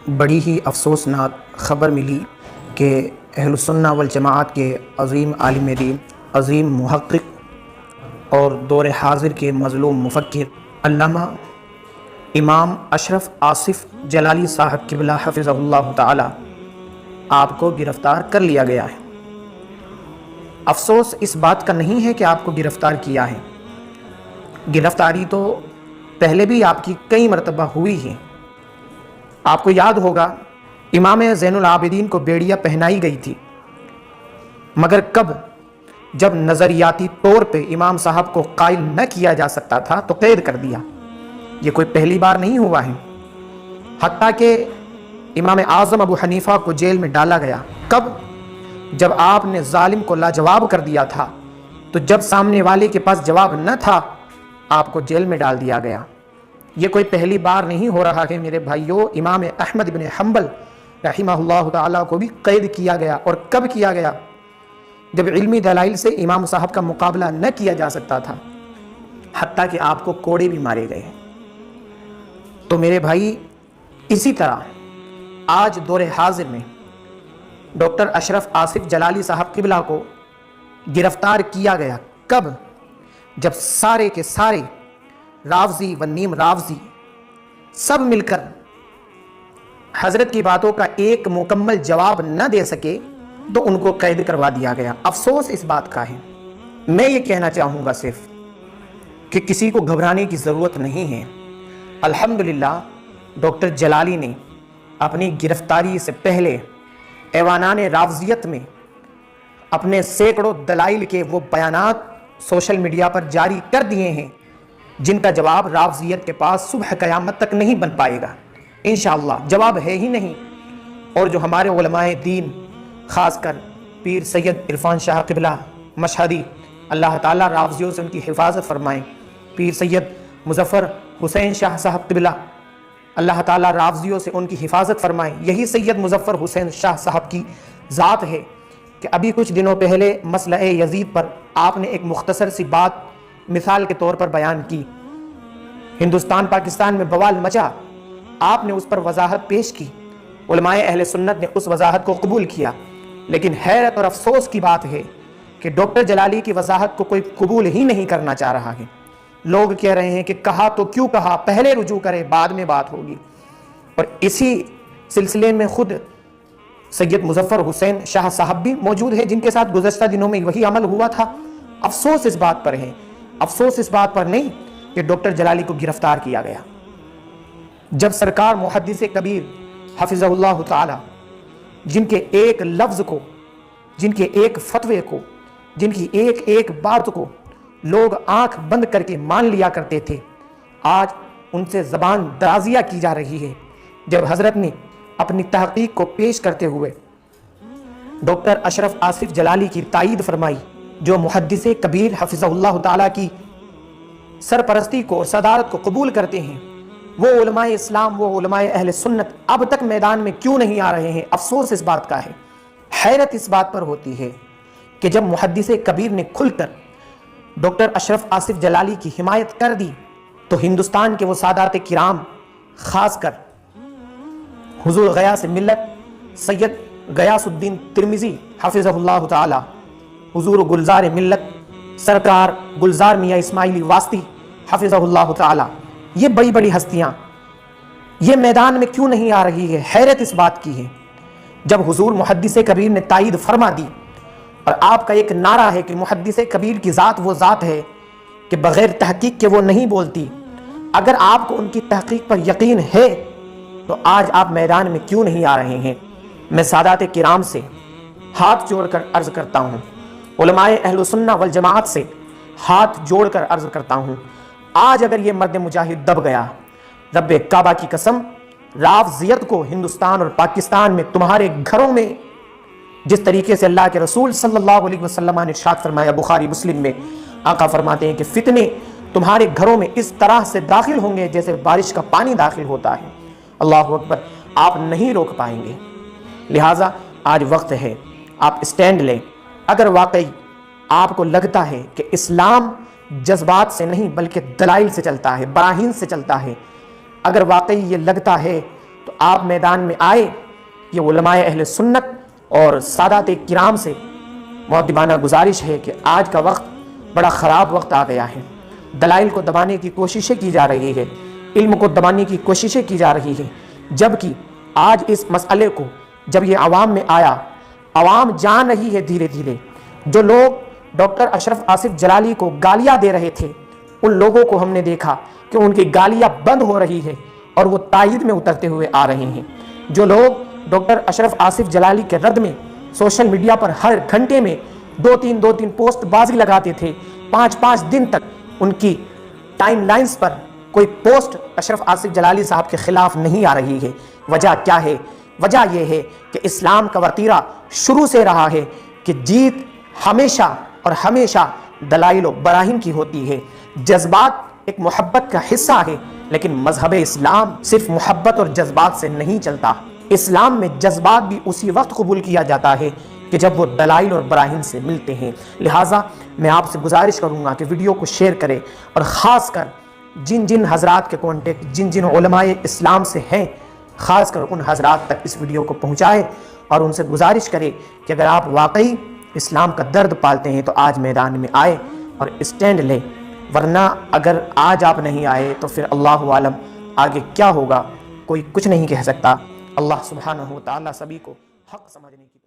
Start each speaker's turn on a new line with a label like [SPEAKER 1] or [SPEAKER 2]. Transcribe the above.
[SPEAKER 1] بڑی ہی افسوسناک خبر ملی کہ اہل السنہ والجماعت کے عظیم عالم دین، عظیم محقق اور دور حاضر کے مظلوم مفکر علامہ امام اشرف آصف جلالی صاحب قبلہ حفظہ اللہ تعالی آپ کو گرفتار کر لیا گیا ہے۔ افسوس اس بات کا نہیں ہے کہ آپ کو گرفتار کیا ہے، گرفتاری تو پہلے بھی آپ کی کئی مرتبہ ہوئی ہے۔ آپ کو یاد ہوگا امام زین العابدین کو بیڑیا پہنائی گئی تھی، مگر کب؟ جب نظریاتی طور پہ امام صاحب کو قائل نہ کیا جا سکتا تھا تو قید کر دیا۔ یہ کوئی پہلی بار نہیں ہوا ہے، حتیٰ کہ امام اعظم ابو حنیفہ کو جیل میں ڈالا گیا۔ کب؟ جب آپ نے ظالم کو لاجواب کر دیا تھا، تو جب سامنے والے کے پاس جواب نہ تھا آپ کو جیل میں ڈال دیا گیا۔ یہ کوئی پہلی بار نہیں ہو رہا ہے میرے بھائیوں۔ امام احمد بن حنبل رحمہ اللہ تعالیٰ کو بھی قید کیا گیا، اور کب کیا گیا؟ جب علمی دلائل سے امام صاحب کا مقابلہ نہ کیا جا سکتا تھا، حتیٰ کہ آپ کو کوڑے بھی مارے گئے۔ تو میرے بھائی، اسی طرح آج دور حاضر میں ڈاکٹر اشرف آصف جلالی صاحب قبلہ کو گرفتار کیا گیا۔ کب؟ جب سارے کے سارے رافضی و نیم رافضی سب مل کر حضرت کی باتوں کا ایک مکمل جواب نہ دے سکے تو ان کو قید کروا دیا گیا۔ افسوس اس بات کا ہے۔ میں یہ کہنا چاہوں گا صرف کہ کسی کو گھبرانے کی ضرورت نہیں ہے۔ الحمدللہ ڈاکٹر جلالی نے اپنی گرفتاری سے پہلے ایوانان رافضیت میں اپنے سینکڑوں دلائل کے وہ بیانات سوشل میڈیا پر جاری کر دیے ہیں جن کا جواب رافضیت کے پاس صبح قیامت تک نہیں بن پائے گا۔ انشاءاللہ جواب ہے ہی نہیں۔ اور جو ہمارے علماء دین، خاص کر پیر سید عرفان شاہ قبلہ مشہدی، اللہ تعالیٰ رافضیوں سے ان کی حفاظت فرمائیں۔ پیر سید مظفر حسین شاہ صاحب قبلہ، اللہ تعالیٰ رافضیوں سے ان کی حفاظت فرمائیں۔ یہی سید مظفر حسین شاہ صاحب کی ذات ہے کہ ابھی کچھ دنوں پہلے مسئلہ یزید پر آپ نے ایک مختصر سی بات مثال کے طور پر بیان کی۔ ہندوستان پاکستان میں بوال مچا، آپ نے اس پر وضاحت پیش کی، علماء اہل سنت نے اس وضاحت کو قبول کیا۔ لیکن حیرت اور افسوس کی بات ہے کہ ڈاکٹر جلالی کی وضاحت کو کوئی قبول ہی نہیں کرنا چاہ رہا ہے۔ لوگ کہہ رہے ہیں کہ کہا تو کیوں کہا، پہلے رجوع کرے بعد میں بات ہوگی۔ اور اسی سلسلے میں خود سید مظفر حسین شاہ صاحب بھی موجود ہیں، جن کے ساتھ گزشتہ دنوں میں وہی عمل ہوا تھا۔ افسوس اس بات پر ہے، افسوس اس بات پر نہیں کہ ڈاکٹر جلالی کو گرفتار کیا گیا۔ جب سرکار محدث کبیر حفظہ اللہ تعالی، جن کے ایک لفظ کو، جن کے ایک فتوے کو، جن کی ایک ایک بات کو لوگ آنکھ بند کر کے مان لیا کرتے تھے، آج ان سے زبان درازیہ کی جا رہی ہے۔ جب حضرت نے اپنی تحقیق کو پیش کرتے ہوئے ڈاکٹر اشرف آصف جلالی کی تائید فرمائی، جو محدث کبیر حفظہ اللہ تعالیٰ کی سرپرستی کو اور صدارت کو قبول کرتے ہیں، وہ علماء اسلام، وہ علماء اہل سنت اب تک میدان میں کیوں نہیں آ رہے ہیں؟ افسوس اس بات کا ہے۔ حیرت اس بات پر ہوتی ہے کہ جب محدث کبیر نے کھل کر ڈاکٹر اشرف آصف جلالی کی حمایت کر دی تو ہندوستان کے وہ سادات کرام، خاص کر حضور غیاث ملت سید غیاث الدین ترمذی حفظہ اللہ تعالی، حضور گلزار ملت سرکار گلزار میاں اسماعیلی واسطی حفظہ اللہ تعالی، یہ بڑی بڑی ہستیاں یہ میدان میں کیوں نہیں آ رہی ہے؟ حیرت اس بات کی ہے۔ جب حضور محدث کبیر نے تائید فرما دی، اور آپ کا ایک نعرہ ہے کہ محدث کبیر کی ذات وہ ذات ہے کہ بغیر تحقیق کے وہ نہیں بولتی، اگر آپ کو ان کی تحقیق پر یقین ہے تو آج آپ میدان میں کیوں نہیں آ رہے ہیں؟ میں سادات کرام سے ہاتھ جوڑ کر عرض کرتا ہوں، علماء اہل سنہ والجماعت سے ہاتھ جوڑ کر عرض کرتا ہوں، آج اگر یہ مرد مجاہد دب گیا، رب کعبہ کی قسم، رافضیت کو ہندوستان اور پاکستان میں تمہارے گھروں میں جس طریقے سے اللہ کے رسول صلی اللہ علیہ وسلم نے ارشاد فرمایا، بخاری مسلم میں آقا فرماتے ہیں کہ فتنے تمہارے گھروں میں اس طرح سے داخل ہوں گے جیسے بارش کا پانی داخل ہوتا ہے۔ اللہ اکبر، آپ نہیں روک پائیں گے۔ لہٰذا آج وقت ہے آپ اسٹینڈ لیں۔ اگر واقعی آپ کو لگتا ہے کہ اسلام جذبات سے نہیں بلکہ دلائل سے چلتا ہے، براہین سے چلتا ہے، اگر واقعی یہ لگتا ہے تو آپ میدان میں آئے۔ یہ علماء اہل سنت اور سادات کرام سے مؤدبانہ گزارش ہے کہ آج کا وقت بڑا خراب وقت آ گیا ہے۔ دلائل کو دبانے کی کوششیں کی جا رہی ہے، علم کو دبانے کی کوششیں کی جا رہی ہے، جبکہ آج اس مسئلے کو جب یہ عوام میں آیا، عوام جان رہی ہے دھیرے دھیرے۔ جو لوگ ڈاکٹر اشرف آصف جلالی کو گالیاں دے رہے تھے، ان لوگوں کو ہم نے دیکھا کہ ان کی گالیاں بند ہو رہی ہے اور وہ تائید میں اترتے ہوئے آ رہے ہیں۔ جو لوگ ڈاکٹر اشرف آصف جلالی کے رد میں سوشل میڈیا پر ہر گھنٹے میں دو تین پوسٹ بازی لگاتے تھے، 5 دن تک ان کی ٹائم لائنز پر کوئی پوسٹ اشرف آصف جلالی صاحب کے خلاف نہیں آ رہی ہے۔ وجہ کیا ہے؟ وجہ یہ ہے کہ اسلام کا وتیرہ شروع سے رہا ہے کہ جیت ہمیشہ اور ہمیشہ دلائل و براہین کی ہوتی ہے۔ جذبات ایک محبت کا حصہ ہے، لیکن مذہب اسلام صرف محبت اور جذبات سے نہیں چلتا۔ اسلام میں جذبات بھی اسی وقت قبول کیا جاتا ہے کہ جب وہ دلائل اور براہین سے ملتے ہیں۔ لہٰذا میں آپ سے گزارش کروں گا کہ ویڈیو کو شیئر کریں، اور خاص کر جن حضرات کے کانٹیکٹ جن علماء اسلام سے ہیں، خاص کر ان حضرات تک اس ویڈیو کو پہنچائیں اور ان سے گزارش کریں کہ اگر آپ واقعی اسلام کا درد پالتے ہیں تو آج میدان میں آئے اور اسٹینڈ لیں، ورنہ اگر آج آپ نہیں آئے تو پھر اللہ عالم آگے کیا ہوگا کوئی کچھ نہیں کہہ سکتا۔ اللہ سبحانہ و تعالیٰ سبھی کو حق سمجھنے کی